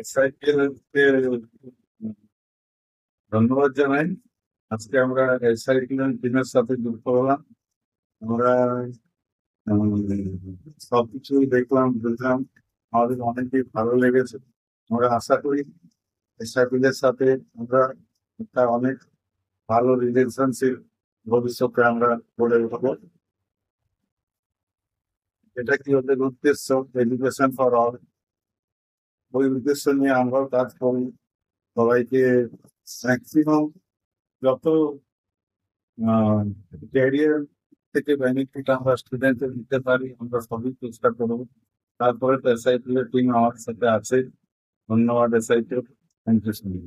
এসআইপিএলকে ধন্যবাদ জানাই। আজকে আমরা এসআইপিএল টিমের সাথে যুক্ত হলাম। আমরা সবকিছু দেখলাম, বুঝলাম, আমাদের অনেকই ভালো লেগেছে। আমরা আশা করি এসআইপিএল এর সাথে আমরা একটা অনেক ভালো রিলেশনশিপ ভবিষ্যতে আমরা গড়ে উঠবো। এটা কি ওদের উদ্দেশ্য, এডুকেশন ফর অল, ওই উদ্দেশ্য নিয়ে আমরাও কাজ করি। সবাইকে ম্যাক্সিমাম যত ক্যারিয়ার থেকে বেনিফিট আমরা স্টুডেন্টদের দিতে পারি আমরা সবই চেষ্টা করবো। তারপরে তো এসআইপি এর টিম আমার সাথে আছে। ধন্যবাদ এসআইপি, থ্যাংক ইউ।